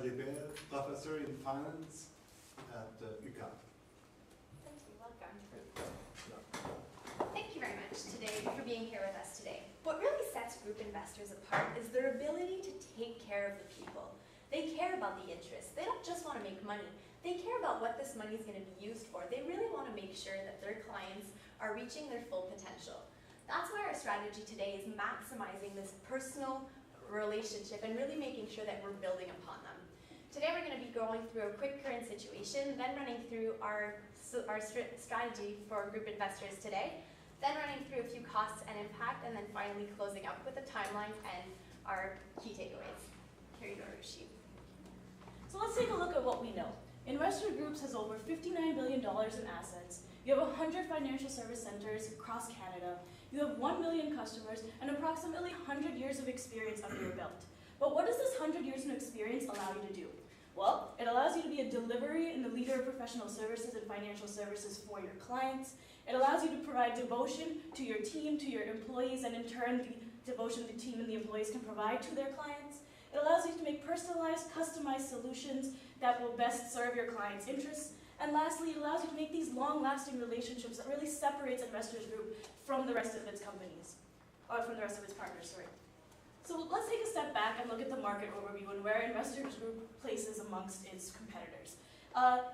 Lebel, professor in finance at Équipe. Thank you. Welcome. Thank you very much for being here with us today. What really sets group investors apart is their ability to take care of the people. They care about the interests. They don't just want to make money. They care about what this money is going to be used for. They really want to make sure that their clients are reaching their full potential. That's why our strategy today is maximizing this personal relationship and really making sure that we're building upon them. Today we're going to be going through a quick current situation, then running through our strategy for group investors today, then running through a few costs and impact, and then finally closing up with a timeline and our key takeaways. Here you go, Rishi. So let's take a look at what we know. Investor Groups has over $59 billion in assets. You have 100 financial service centers across Canada. You have 1 million customers and approximately 100 years of experience under your belt. But what does this 100 years of experience allow you to do? Well, it allows you to be a delivery and the leader of professional services and financial services for your clients. It allows you to provide devotion to your team, to your employees, and in turn, the devotion the team and the employees can provide to their clients. It allows you to make personalized, customized solutions that will best serve your clients' interests. And lastly, it allows you to make these long-lasting relationships that really separates Investors Group from the rest of its companies, or from the rest of its partners, sorry. So let's take a step back and look at the market overview and where Investors Group places amongst its competitors.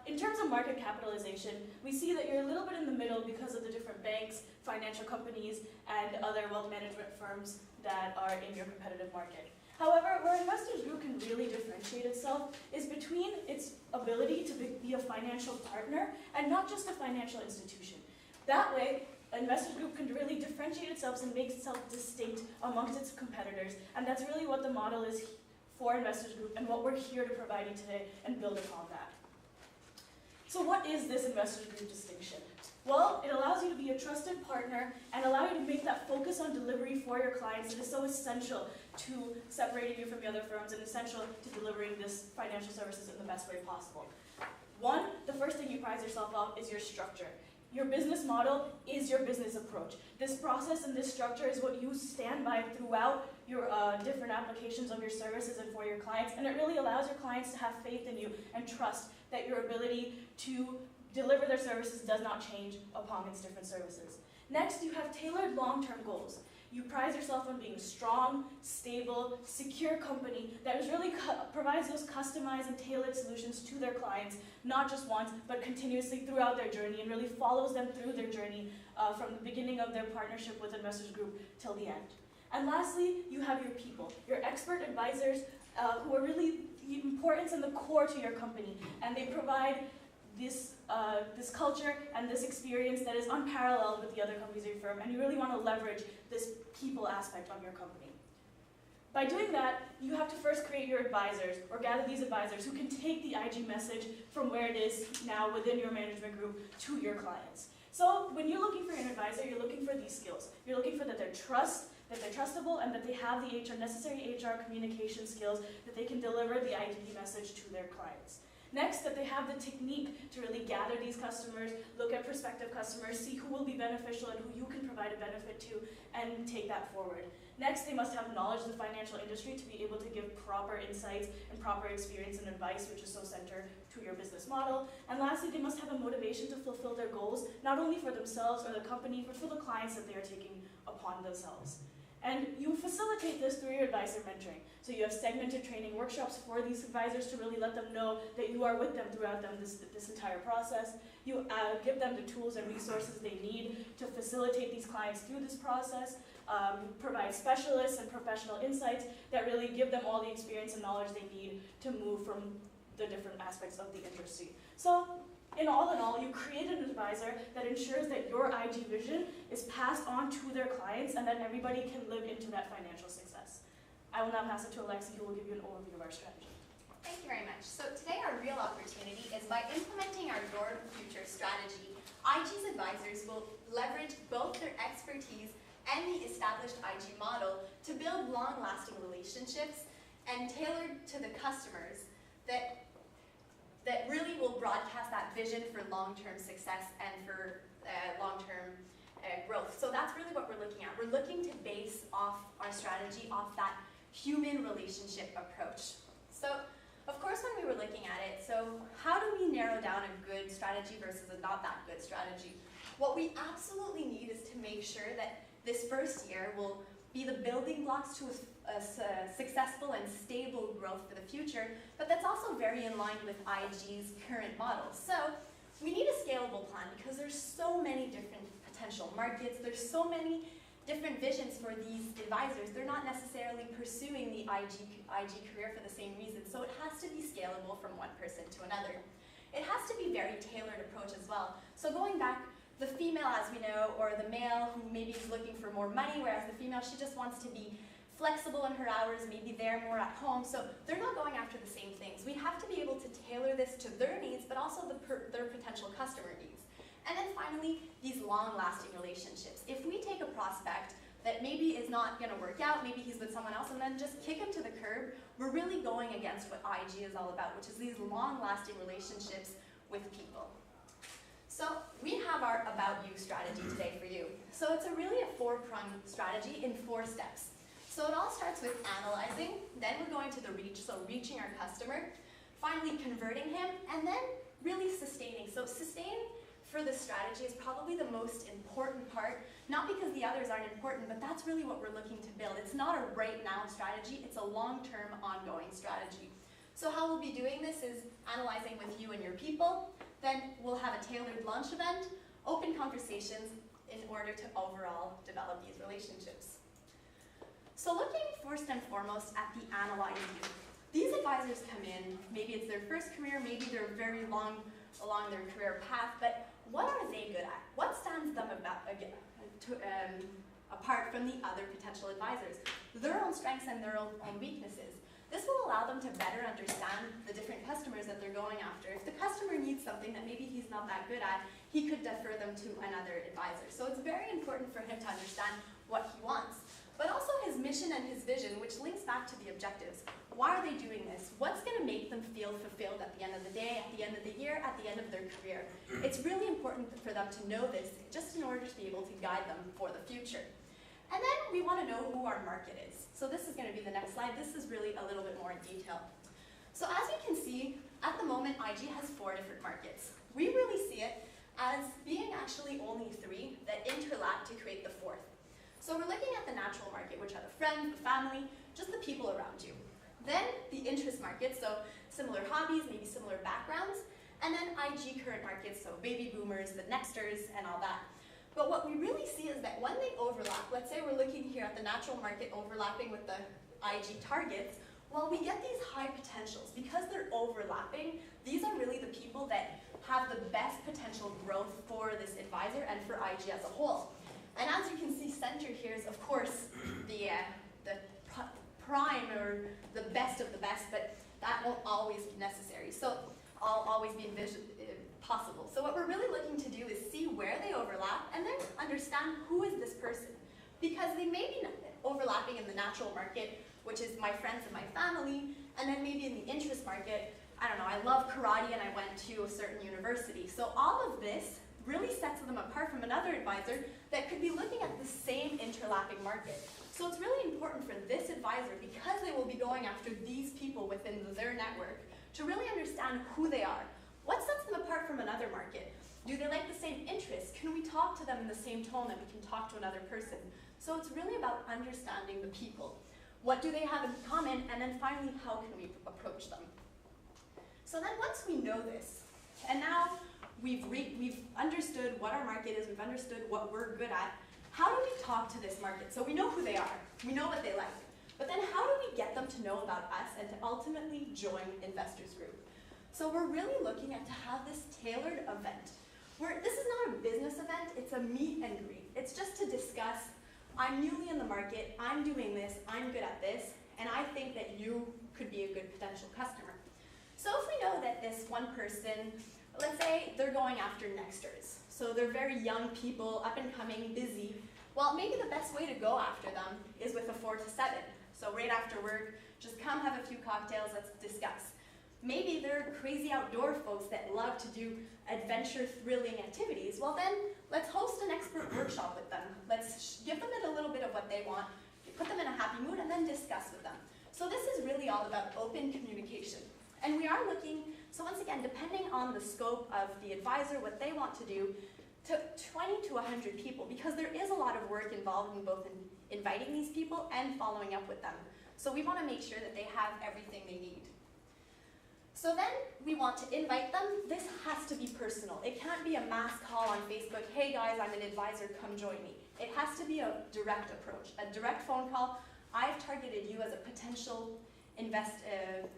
In terms of market capitalization, we see that you're a little bit in the middle because of the different banks, financial companies, and other wealth management firms that are in your competitive market. However, where Investors Group can really differentiate itself is between its ability to be a financial partner and not just a financial institution. That way, Investors Group can really differentiate itself and make itself distinct amongst its competitors, and that's really what the model is for Investors Group and what we're here to provide you today and build upon that. So what is this Investors Group distinction? Well, it allows you to be a trusted partner and allow you to make that focus on delivery for your clients that is so essential to separating you from the other firms and essential to delivering this financial services in the best way possible. One, the first thing you prize yourself on is your structure. Your business model is your business approach. This process and this structure is what you stand by throughout your different applications of your services and for your clients, and it really allows your clients to have faith in you and trust that your ability to deliver their services does not change upon its different services. Next, you have tailored long-term goals. You prize yourself on being a strong, stable, secure company that really provides those customized and tailored solutions to their clients, not just once, but continuously throughout their journey, and really follows them through their journey from the beginning of their partnership with Investors Group till the end. And lastly, you have your people, your expert advisors who are really the importance and the core to your company, and they provide this culture and this experience that is unparalleled with the other companies of your firm, and you really want to leverage this people aspect of your company. By doing that, you have to first create your advisors, or gather these advisors who can take the IG message from where it is now within your management group to your clients. So when you're looking for an advisor, you're looking for these skills. You're looking for that they're trustable, and that they have the necessary HR communication skills that they can deliver the IG message to their clients. Next, that they have the technique to really gather these customers, look at prospective customers, see who will be beneficial and who you can provide a benefit to, and take that forward. Next, they must have knowledge of the financial industry to be able to give proper insights and proper experience and advice, which is so centered to your business model. And lastly, they must have a motivation to fulfill their goals, not only for themselves or the company, but for the clients that they are taking upon themselves. And you facilitate this through your advisor mentoring. So you have segmented training workshops for these advisors to really let them know that you are with them throughout this entire process. You give them the tools and resources they need to facilitate these clients through this process. Provide specialists and professional insights that really give them all the experience and knowledge they need to move from the different aspects of the industry. So, in all, you create an advisor that ensures that your IG vision is passed on to their clients and that everybody can live into that financial success. I will now pass it to Alexi, who will give you an overview of our strategy. Thank you very much. So today our real opportunity is by implementing our Your Future strategy, IG's advisors will leverage both their expertise and the established IG model to build long-lasting relationships and tailored to the customers that really will broadcast that vision for long-term success and for long-term growth. So that's really what we're looking at. We're looking to base off our strategy off that human relationship approach. So, of course, first one we were looking at it, so how do we narrow down a good strategy versus a not that good strategy? What we absolutely need is to make sure that this first year will be the building blocks to a successful and stable growth for the future, but that's also very in line with IG's current model. So we need a scalable plan because there's so many different potential markets, there's so many different visions for these advisors. They're not necessarily pursuing the IG career for the same reason, so it has to be scalable from one person to another. It has to be very tailored approach as well. So going back, the female, as we know, or the male who maybe is looking for more money, whereas the female, she just wants to be flexible in her hours, maybe they're more at home, so they're not going after the same things. We have to be able to tailor this to their needs, but also their potential customer needs. And then finally, these long-lasting relationships. If we take a prospect that maybe is not going to work out, maybe he's with someone else, and then just kick him to the curb, we're really going against what IG is all about, which is these long-lasting relationships with people. So we have our About You strategy today for you. So it's really a four-pronged strategy in 4 steps. So it all starts with analyzing, then we're going to the reach, so reaching our customer, finally converting him, and then really sustaining. So sustain for this strategy is probably the most important part, not because the others aren't important, but that's really what we're looking to build. It's not a right now strategy, it's a long-term ongoing strategy. So how we'll be doing this is analyzing with you and your people, then we'll have a tailored launch event, open conversations in order to overall develop these relationships. So looking first and foremost at the analyze you. These advisors come in, maybe it's their first career, maybe they're very long along their career path, but what are they good at? What stands them apart from the other potential advisors? Their own strengths and their own weaknesses. This will allow them to better understand the different customers that they're going after. If the customer needs something that maybe he's not that good at, he could defer them to another advisor. So it's very important for him to understand what he wants, but also his mission and his vision, which links back to the objectives. Why are they doing this? What's going to make them feel fulfilled at the end of the day, at the end of the year, at the end of their career? It's really important for them to know this, just in order to be able to guide them for the future. And then we want to know who our market is. So this is going to be the next slide. This is really a little bit more in detail. So as you can see, at the moment, IG has 4 different markets. We really see it as being actually only 3 that interlap to create the 4th. So we're looking at the natural market, which are the friends, the family, just the people around you. Then the interest market, so similar hobbies, maybe similar backgrounds. And then IG current markets, so baby boomers, the nexters, and all that. But what we really see is that when they overlap, let's say we're looking here at the natural market overlapping with the IG targets, well, we get these high potentials. Because they're overlapping, these are really the people that have the best potential growth for this advisor and for IG as a whole. And as you can see centered here is, of course, the prime or the best of the best, but that won't always be necessary. So I'll always be possible. So what we're really looking to do is see where they overlap and then understand who is this person. Because they may be overlapping in the natural market, which is my friends and my family, and then maybe in the interest market, I don't know, I love karate and I went to a certain university. So all of this really sets them apart from another advisor that could be looking at the same interlapping market. So it's really important for this advisor, because they will be going after these people within their network, to really understand who they are. What sets them apart from another market? Do they like the same interests? Can we talk to them in the same tone that we can talk to another person? So it's really about understanding the people. What do they have in common? And then finally, how can we approach them? So then once we know this, and now we've understood what our market is, we've understood what we're good at, how do we talk to this market? So we know who they are, we know what they like, but then how do we get them to know about us and to ultimately join Investors Group? So we're really looking at to have this tailored event. This is not a business event, it's a meet and greet. It's just to discuss, I'm newly in the market, I'm doing this, I'm good at this, and I think that you could be a good potential customer. So if we know that this one person, let's say they're going after nexters. So they're very young people, up and coming, busy. Well, maybe the best way to go after them is with a 4 to 7. So right after work, just come have a few cocktails, let's discuss. Maybe they're crazy outdoor folks that love to do adventure, thrilling activities. Well then, let's host an expert workshop with them. Let's give them a little bit of what they want, put them in a happy mood, and then discuss with them. So this is really all about open communication. And we are looking, so once again, depending on the scope of the advisor, what they want to do, to 20 to 100 people, because there is a lot of work involved in both inviting these people and following up with them. So we want to make sure that they have everything they need. So then we want to invite them. This has to be personal. It can't be a mass call on Facebook, hey guys, I'm an advisor, come join me. It has to be a direct approach, a direct phone call. I've targeted you as a potential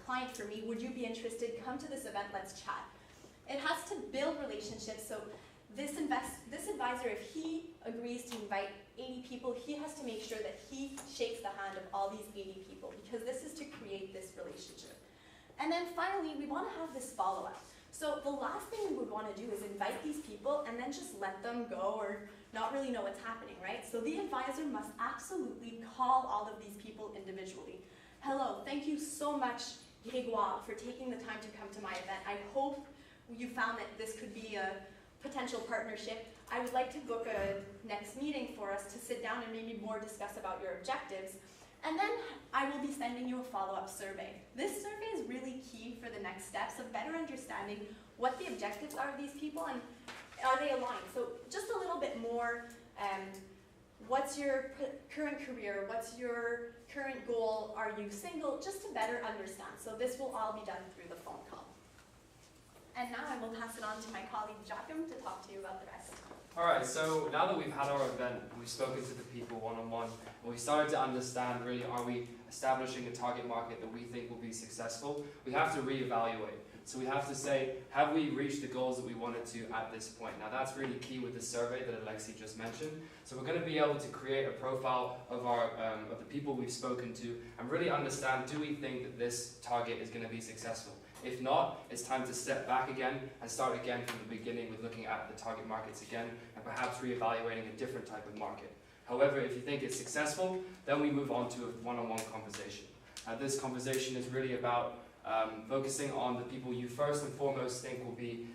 client for me. Would you be interested? Come to this event, let's chat. It has to build relationships. So this advisor, if he agrees to invite 80 people, he has to make sure that he shakes the hand of all these 80 people, because this is to create this relationship. And then finally, we want to have this follow-up. So the last thing we would want to do is invite these people and then just let them go or not really know what's happening, right? So the advisor must absolutely call all of these people individually. Hello, thank you so much, Grégoire, for taking the time to come to my event. I hope you found that this could be a potential partnership. I would like to book a next meeting for us to sit down and maybe more discuss about your objectives. And then I will be sending you a follow-up survey. This survey is really key for the next steps of better understanding what the objectives are of these people and are they aligned. So just a little bit more, what's your current career? What's your current goal? Are you single? Just to better understand. So this will all be done through the phone call. And now I will pass it on to my colleague Joachim to talk to you about the rest. All right, so now that we've had our event, we've spoken to the people one-on-one, and we started to understand really, are we establishing a target market that we think will be successful? We have to reevaluate. So we have to say, have we reached the goals that we wanted to at this point? Now that's really key with the survey that Alexi just mentioned. So we're going to be able to create a profile of of the people we've spoken to and really understand, do we think that this target is going to be successful? If not, it's time to step back again and start again from the beginning with looking at the target markets again and perhaps reevaluating a different type of market. However, if you think it's successful, then we move on to a one-on-one conversation. This conversation is really about focusing on the people you first and foremost think will be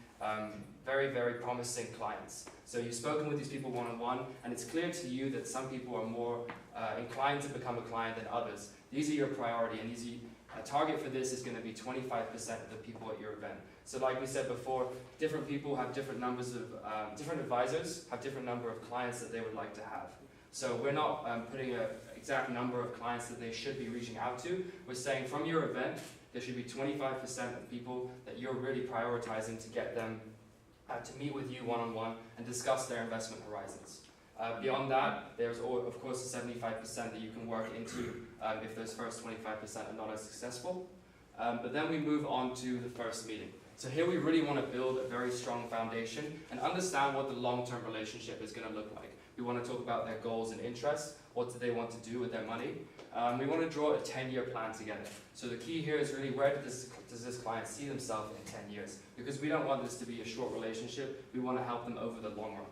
very, very promising clients. So you've spoken with these people one-on-one, and it's clear to you that some people are more inclined to become a client than others. These are your priority, and a target for this is going to be 25% of the people at your event. So like we said before, different people have different numbers of, different advisors have different number of clients that they would like to have. So we're not putting an exact number of clients that they should be reaching out to. We're saying from your event, there should be 25% of people that you're really prioritizing to get them to meet with you one-on-one and discuss their investment horizons. Beyond that, there's of course a 75% that you can work into if those first 25% are not as successful. But then we move on to the first meeting. So here we really want to build a very strong foundation and understand what the long-term relationship is going to look like. We want to talk about their goals and interests. What do they want to do with their money? We want to draw a 10-year plan together. So the key here is really, where does this client see themselves in 10 years? Because we don't want this to be a short relationship. We want to help them over the long run.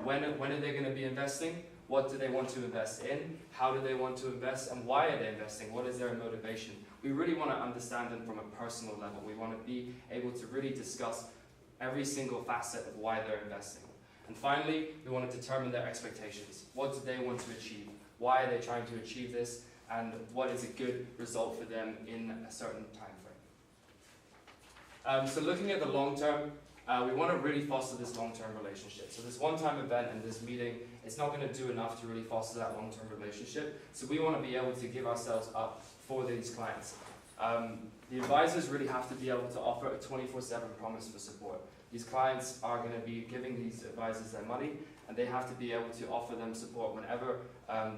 When are they going to be investing? What do they want to invest in? How do they want to invest? And why are they investing? What is their motivation? We really want to understand them from a personal level. We want to be able to really discuss every single facet of why they're investing. And finally, we want to determine their expectations. What do they want to achieve? Why are they trying to achieve this? And what is a good result for them in a certain time frame? So looking at the long term, we want to really foster this long-term relationship. So this one-time event and this meeting, it's not going to do enough to really foster that long-term relationship. So we want to be able to give ourselves up for these clients. The advisors really have to be able to offer a 24/7 promise for support. These clients are going to be giving these advisors their money, and they have to be able to offer them support whenever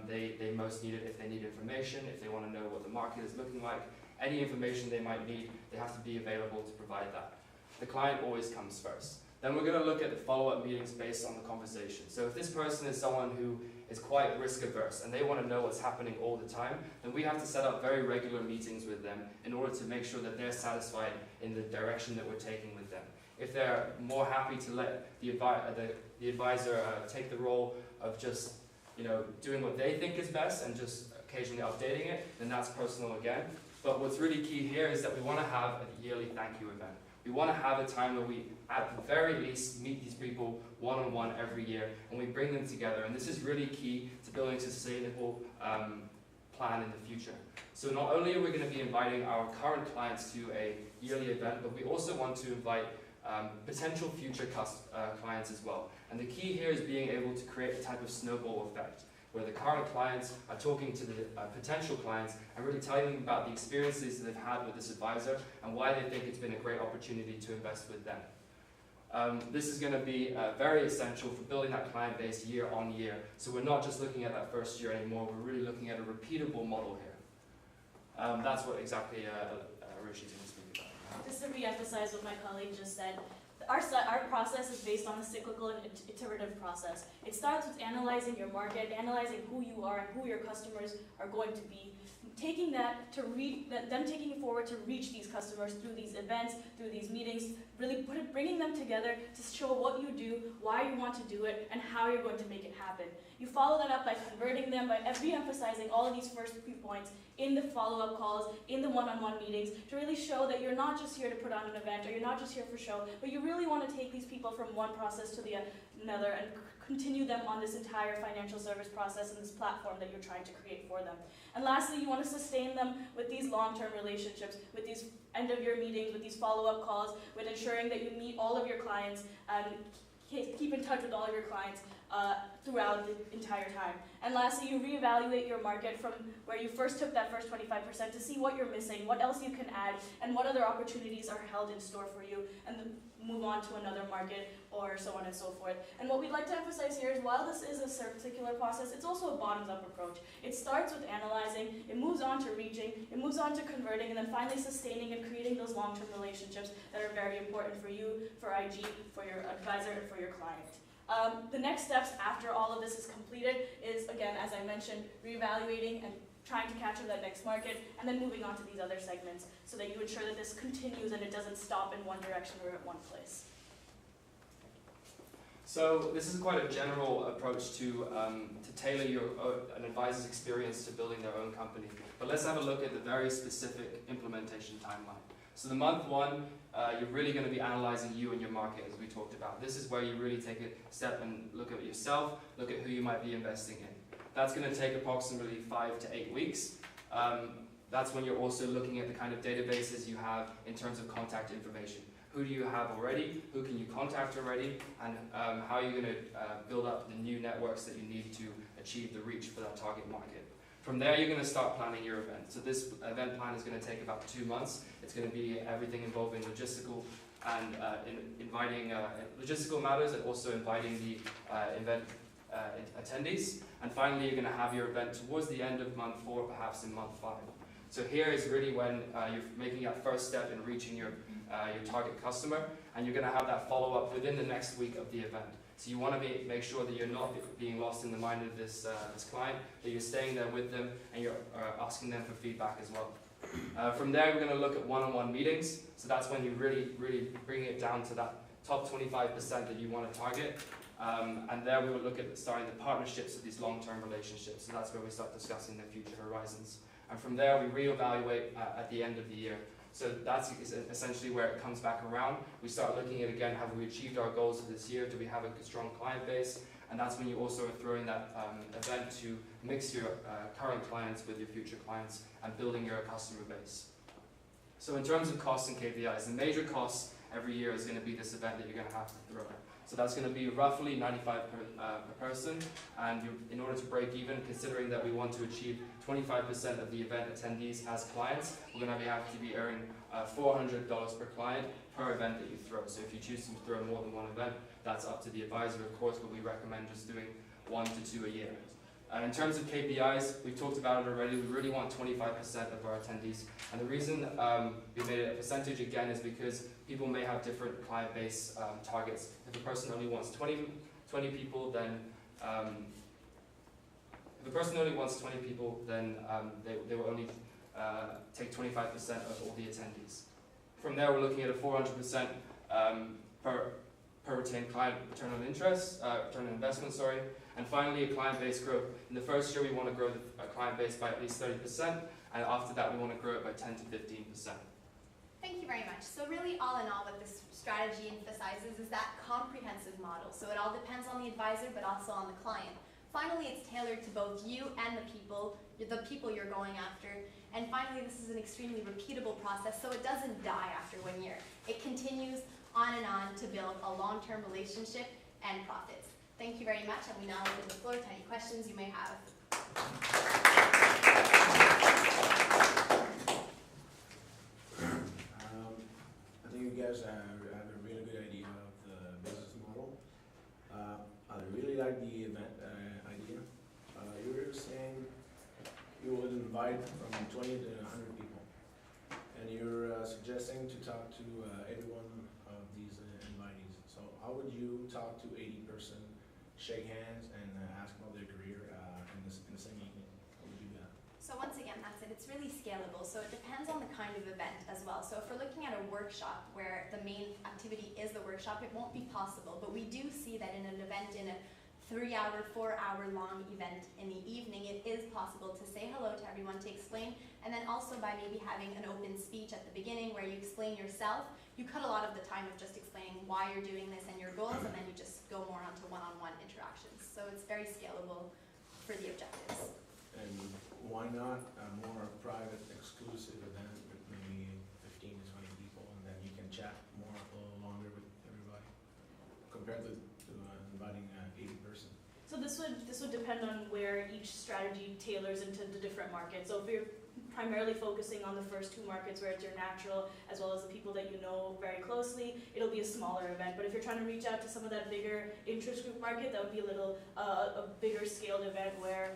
they most need it. If they need information, if they want to know what the market is looking like, any information they might need, they have to be available to provide that. The client always comes first. Then we're going to look at the follow-up meetings based on the conversation. So if this person is someone who is quite risk averse and they want to know what's happening all the time, then we have to set up very regular meetings with them in order to make sure that they're satisfied in the direction that we're taking with them. If they're more happy to let the advisor take the role of just doing what they think is best and just occasionally updating it, then that's personal again. But what's really key here is that we want to have a yearly thank you event. We want to have a time where we, at the very least, meet these people one-on-one every year, and we bring them together. And this is really key to building a sustainable plan in the future. So not only are we going to be inviting our current clients to a yearly event, but we also want to invite potential future clients as well. And the key here is being able to create a type of snowball effect, where the current clients are talking to the potential clients and really telling them about the experiences that they've had with this advisor and why they think it's been a great opportunity to invest with them. This is going to be very essential for building that client base year on year. So we're not just looking at that first year anymore, we're really looking at a repeatable model here. That's what exactly Rishi is going to speak about. Just to re-emphasize what my colleague just said, our process is based on a cyclical and iterative process. It starts with analyzing your market, analyzing who you are and who your customers are going to be, taking that to them taking it forward to reach these customers through these events, through these meetings, really bringing them together to show what you do, why you want to do it, and how you're going to make it happen. You follow that up by converting them, by re-emphasizing all of these first few points in the follow-up calls, in the one-on-one meetings, to really show that you're not just here to put on an event, or you're not just here for show, but you really want to take these people from one process to the another and continue them on this entire financial service process and this platform that you're trying to create for them. And lastly, you want to sustain them with these long-term relationships, with these end-of-year meetings, with these follow-up calls, with ensuring that you meet all of your clients and keep in touch with all of your clients throughout the entire time. And lastly, you reevaluate your market from where you first took that first 25% to see what you're missing, what else you can add, and what other opportunities are held in store for you, and then move on to another market, or so on and so forth. And what we'd like to emphasize here is, while this is a circular process, it's also a bottoms-up approach. It starts with analyzing, it moves on to reaching, it moves on to converting, and then finally sustaining and creating those long-term relationships that are very important for you, for IG, for your advisor, and for your client. The next steps after all of this is completed is, again, as I mentioned, reevaluating and trying to capture that next market, and then moving on to these other segments so that you ensure that this continues and it doesn't stop in one direction or at one place. So this is quite a general approach to tailor an advisor's experience to building their own company. But let's have a look at the very specific implementation timeline. So the month one, you're really going to be analyzing you and your market, as we talked about. This is where you really take a step and look at yourself, look at who you might be investing in. That's going to take approximately 5 to 8 weeks. That's when you're also looking at the kind of databases you have in terms of contact information. Who do you have already? Who can you contact already? And how are you going to build up the new networks that you need to achieve the reach for that target market? From there, you're going to start planning your event. So this event plan is going to take about 2 months. It's going to be everything involving logistical and inviting logistical matters, and also inviting the event attendees. And finally, you're going to have your event towards the end of month 4, perhaps in month 5. So here is really when you're making that first step in reaching your target customer, and you're going to have that follow-up within the next week of the event. So you want to make sure that you're not being lost in the mind of this client, that you're staying there with them, and you're asking them for feedback as well. From there, we're going to look at one-on-one meetings. So that's when you really bring it down to that top 25% that you want to target. And there we will look at starting the partnerships of these long-term relationships. So that's where we start discussing the future horizons. And from there, we reevaluate at the end of the year. So that's essentially where it comes back around. We start looking at, again, have we achieved our goals for this year? Do we have a strong client base? And that's when you also are throwing that event to mix your current clients with your future clients and building your customer base. So in terms of costs and KPIs, the major costs every year is going to be this event that you're going to have to throw. So that's going to be roughly $95 per person, and in order to break even, considering that we want to achieve 25% of the event attendees as clients, we're going to have to be earning $400 per client per event that you throw. So if you choose to throw more than one event, that's up to the advisor, of course, but we recommend just doing 1 to 2 a year. In terms of KPIs, we've talked about it already. We really want 25% of our attendees. And the reason we made it a percentage again is because people may have different client base targets. If a person only wants 20 people, then they will only take 25% of all the attendees. From there, we're looking at a 400% per retained client return on investment, sorry. And finally, a client base growth. In the first year, we want to grow the client base by at least 30%, and after that, we want to grow it by 10 to 15%. Thank you very much. So really, all in all, what this strategy emphasizes is that comprehensive model. So it all depends on the advisor, but also on the client. Finally, it's tailored to both you and the people you're going after. And finally, this is an extremely repeatable process, so it doesn't die after 1 year. It continues on and on to build a long-term relationship and profits. Thank you very much, and we now open the floor to any questions you may have. I think you guys have a really good idea of the business model. I really like the event idea. You were saying you would invite from 20 to 100 people, and you're suggesting to talk to every one of these invitees. So how would you talk to 80 person, shake hands, and ask about their career in the same evening? How would you do that? So once again, that's it. It's really scalable. So it depends on the kind of event as well. So if we're looking at a workshop where the main activity is the workshop, it won't be possible. But we do see that in an event, in a 3-hour, 4-hour long event in the evening, it is possible to say hello to everyone, to explain, and then also by maybe having an open speech at the beginning where you explain yourself, you cut a lot of the time of just explaining why you're doing this and your goals, and then you just go more onto one-on-one interactions. So it's very scalable for the objectives. And why not a more private, exclusive event with maybe 15 to 20 people, and then you can chat more, a little longer with everybody, compared to inviting 80 person? So this would depend on where each strategy tailors into the different markets. So if you're primarily focusing on the first 2 markets where it's your natural, as well as the people that you know very closely, it'll be a smaller event. But if you're trying to reach out to some of that bigger interest group market, that would be a bigger scaled event where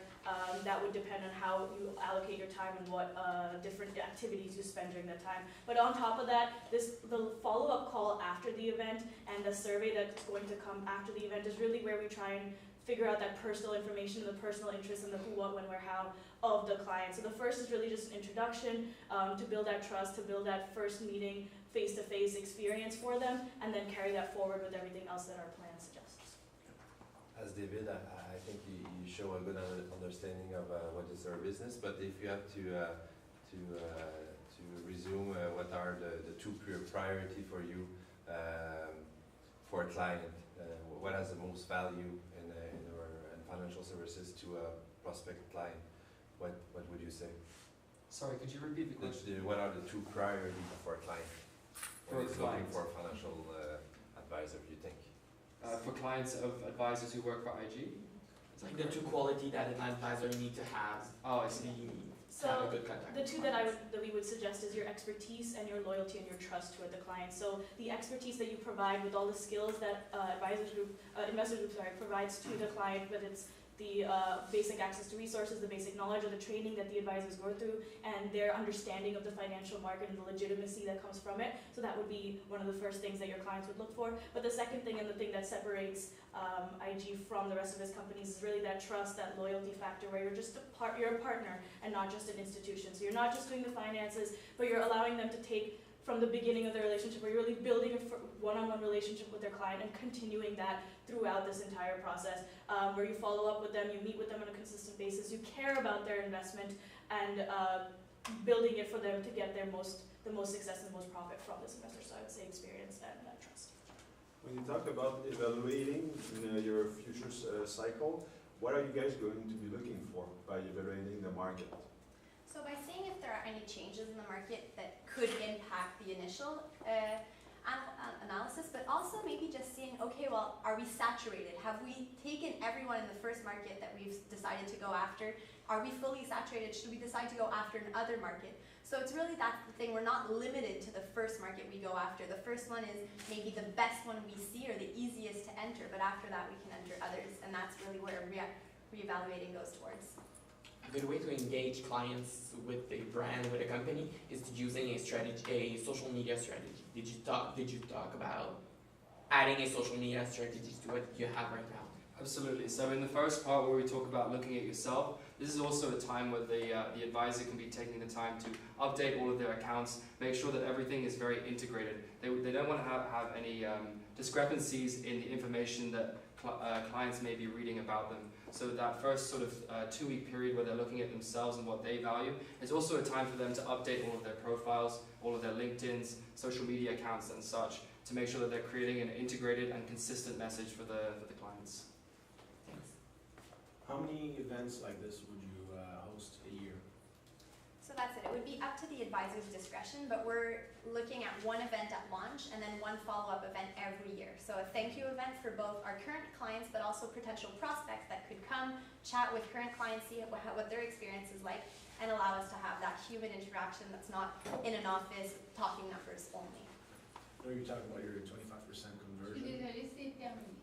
that would depend on how you allocate your time and what different activities you spend during that time. But on top of that, the follow-up call after the event and the survey that's going to come after the event is really where we try and figure out that personal information, the personal interests, and the who, what, when, where, how of the client. So the first is really just an introduction to build that trust, to build that first meeting, face-to-face experience for them, and then carry that forward with everything else that our plan suggests. As David, I think you show a good understanding of what is our business, but if you have to resume what are the 2 priority for you for a client, what has the most value in financial services to a prospect client, what would you say? Sorry, could you repeat the question? What are the 2 priorities for a client when he's looking for a financial advisor, you think? For clients of advisors who work for IG? It's like the 2 quality that an advisor need to have. Oh, I see. So have a good contact. the 2 that we would suggest is your expertise and your loyalty and your trust toward the client. So the expertise that you provide with all the skills that investor group provides to the client, whether it's the basic access to resources, the basic knowledge, or the training that the advisors go through, and their understanding of the financial market and the legitimacy that comes from it. So that would be one of the first things that your clients would look for. But the second thing, and the thing that separates IG from the rest of his companies, is really that trust, that loyalty factor, where you're just you're a partner and not just an institution. So you're not just doing the finances, but you're allowing them to take from the beginning of the relationship, where you're really building a one-on-one relationship with their client and continuing that throughout this entire process, where you follow up with them, you meet with them on a consistent basis, you care about their investment, and building it for them to get the most success and the most profit from this investor. So I would say experience and trust. When you talk about evaluating your futures cycle, what are you guys going to be looking for by evaluating the market? So by seeing if there are any changes in the market that could impact the initial analysis, but also maybe just seeing, okay, well, are we saturated? Have we taken everyone in the first market that we've decided to go after? Are we fully saturated? Should we decide to go after another market? So it's really, that's the thing, we're not limited to the first market we go after. The first one is maybe the best one we see or the easiest to enter, but after that we can enter others, and that's really where reevaluating goes towards. A good way to engage clients with a brand, with a company, is using a social media strategy. Did you talk about adding a social media strategy to what you have right now? Absolutely. So in the first part where we talk about looking at yourself, this is also a time where the advisor can be taking the time to update all of their accounts, make sure that everything is very integrated. They don't want to have any discrepancies in the information that clients may be reading about them. So that first sort of 2-week period where they're looking at themselves and what they value is also a time for them to update all of their profiles, all of their LinkedIn's, social media accounts and such, to make sure that they're creating an integrated and consistent message for the clients. Thanks. How many events like this would you host a year? So So that's it. It would be up to the advisor's discretion, but we're looking at one event at launch and then one follow-up event every year. So a thank you event for both our current clients, but also potential prospects that could come, chat with current clients, see what their experience is like, and allow us to have that human interaction that's not in an office talking numbers only. I know you're talking about your 25% conversion. Je suis désolée, c'est terminé.